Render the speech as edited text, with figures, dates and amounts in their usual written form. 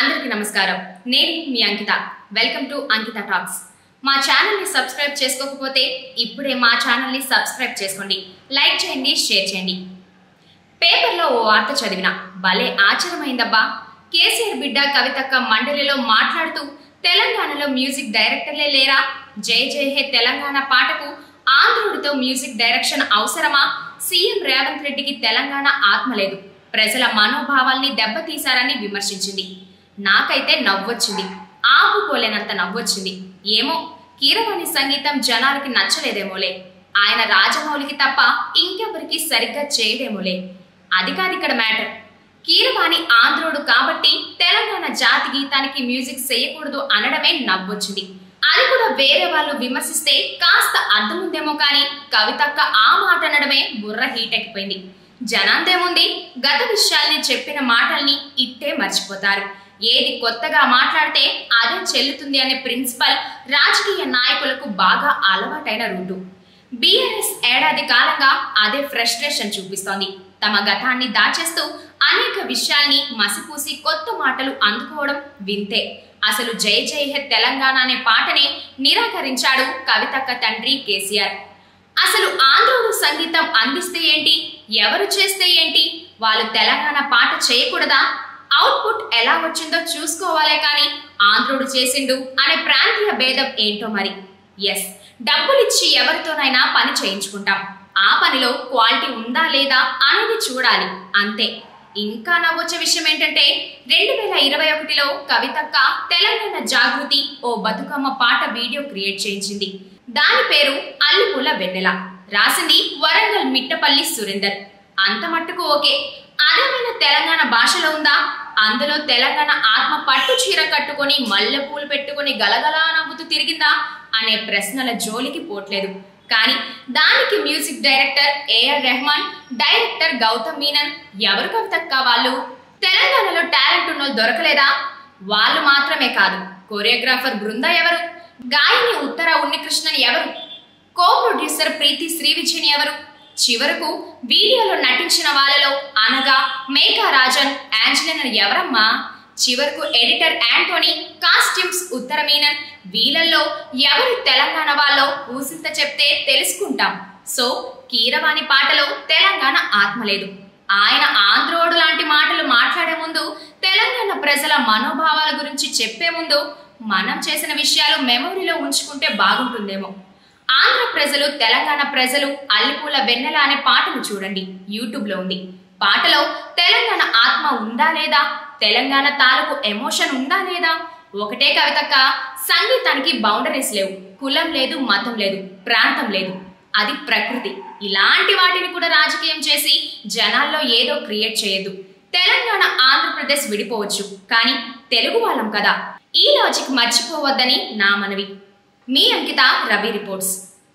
అందరికీ నమస్కారం. నేను మీ Ankita. Welcome to Ankita talks. మా ఛానల్ ని సబ్స్క్రైబ్ చేసుకోకపోతే ఇప్పుడే మా ఛానల్ ని సబ్స్క్రైబ్ చేసుకోండి, లైక్ చేయండి, షేర్ చేయండి. పేపర్లో ఓ వార్త చదివిన భలే ఆశ్చర్యమైందబ్బా. కేసీఆర్ బిడ్డ కవితక్క మండలిలో మాట్లాడుతూ తెలంగాణలో మ్యూజిక్ డైరెక్టర్లే లేరా, జై జై హే తెలంగాణ పాటకు ఆంధ్రుడితో మ్యూజిక్ డైరెక్షన్ అవసరమా, సీఎం రేవంత్ రెడ్డికి తెలంగాణ ఆత్మ లేదు, ప్రజల మనోభావాల్ని దెబ్బతీశారని విమర్శించింది. నాకైతే నవ్వొచ్చింది, ఆపుకోలేనంత నవ్వొచ్చింది. ఏమో కీరవాణి సంగీతం జనాలకి నచ్చలేదేమోలే, ఆయన రాజమౌళికి తప్ప ఇంకెవరికి సరిగ్గా చేయడేమోలే. అది కాదు ఇక్కడ మ్యాటర్. కీరవాణి ఆంధ్రుడు కాబట్టి తెలంగాణ జాతి గీతానికి మ్యూజిక్ చేయకూడదు అనడమే నవ్వొచ్చింది. అది కూడా వేరే వాళ్ళు విమర్శిస్తే కాస్త అర్థముందేమో కానీ కవితక్క ఆ మాట అనడమే బుర్ర హీట్ ఎక్కిపోయింది. జనాందేముంది, గత విషయాల్ని చెప్పిన మాటల్ని ఇట్టే మర్చిపోతారు. ఏది కొత్తగా మాట్లాడితే అదే చెల్లుతుంది అనే ప్రిన్సిపల్ రాజకీయ నాయకులకు బాగా అలవాటైన రూటు. బీఆర్ఎస్ ఏడాది కాలంగా అదే ఫ్రస్ట్రేషన్ చూపిస్తోంది. తమ గతాన్ని దాచేస్తూ అనేక విషయాల్ని మసిపూసి కొత్త మాటలు అందుకోవడం వింతే. అసలు జై జై హే తెలంగాణ అనే పాటనే నిరాకరించాడు కవితక్క తండ్రి కేసీఆర్. అసలు ఆంధ్రుడు సంగీతం అందిస్తే ఏంటి, ఎవరు చేస్తే ఏంటి, వాళ్ళు తెలంగాణ పాట చేయకూడదా, అవుట్పుట్ ఎలా వచ్చిందో చూసుకోవాలే కానీ ఆంధ్రుడు చేసిండు అనే ప్రాంతీయ భేదం ఏంటో మరి. ఎస్, డబ్బులిచ్చి ఎవరితోనైనా పని చేయించుకుంటాం, ఆ పనిలో క్వాలిటీ ఉందా లేదా అనేది చూడాలి, అంతే. ఇంకా నవ్వొచ్చే విషయం ఏంటంటే 2021లో కవితక్క తెలంగాణ జాగృతి ఓ బతుకమ్మ పాట వీడియో క్రియేట్ చేయించింది. దాని పేరు అల్లిపూల వెన్నెల, రాసింది వరంగల్ మిట్టపల్లి సురేందర్. అంత మట్టుకు ఓకే. అదేమైనా తెలంగాణ భాషలో ఉందా, అందులో తెలంగాణ ఆత్మ పట్టు చీర కట్టుకొని మల్లెపూలు పెట్టుకొని గలగలా నవ్వుతూ తిరిగిందా అనే ప్రశ్నల జోలికి పోట్లేదు. కానీ దానికి music director AR Rahman, director Gautham Menon ఎవరు కవితక్క వాళ్ళు? తెలంగాణలో టాలెంట్ ఉన్న దొరకలేదా? వాళ్ళు మాత్రమే కాదు, కొరియోగ్రాఫర్ బృంద ఎవరు, గాయని ఉత్తర ఉన్నికృష్ణన్ ఎవరు, కో ప్రొడ్యూసర్ ప్రీతి శ్రీవిజయన్ ఎవరు, చివరకు వీడియోలో నటించిన వాళ్ళలో అనగా మేఘా రాజన్, యాంజలినా ఎవరమ్మా, చివరకు ఎడిటర్ యాంటోనీ, కాస్ట్యూమ్స్ ఉత్తర మీనన్, వీళ్ళల్లో ఎవరు తెలంగాణ వాళ్ళో ఊసింత చెప్తే తెలుసుకుంటాం. సో కీరవాణి పాటలో తెలంగాణ ఆత్మ లేదు. ఆయన ఆంధ్రోడు లాంటి మాటలు మాట్లాడే ముందు, తెలంగాణ ప్రజల మనోభావాల గురించి చెప్పే ముందు మనం చేసిన విషయాలు మెమొరీలో ఉంచుకుంటే బాగుంటుందేమో. ఆంధ్ర ప్రజలు, తెలంగాణ ప్రజలు అల్లిపూల వెన్నెల అనే పాటను చూడండి, యూట్యూబ్ లో ఉంది. పాటలో తెలంగాణ ఆత్మ ఉందా లేదా, తెలంగాణ తాలూకు ఎమోషన్ ఉందా లేదా? ఒకటే కవితక్క, సంగీతానికి బౌండరీస్ లేవు, కులం లేదు, మతం లేదు, ప్రాంతం లేదు, అది ప్రకృతి. ఇలాంటి వాటిని కూడా రాజకీయం చేసి జనాల్లో ఏదో క్రియేట్ చేయొద్దు. తెలంగాణ ఆంధ్రప్రదేశ్ విడిపోవచ్చు, కానీ తెలుగు వాళ్ళం కదా, ఈ లాజిక్ మర్చిపోవద్దని నా మనవి. మీ అంకిత, రవి రిపోర్ట్స్.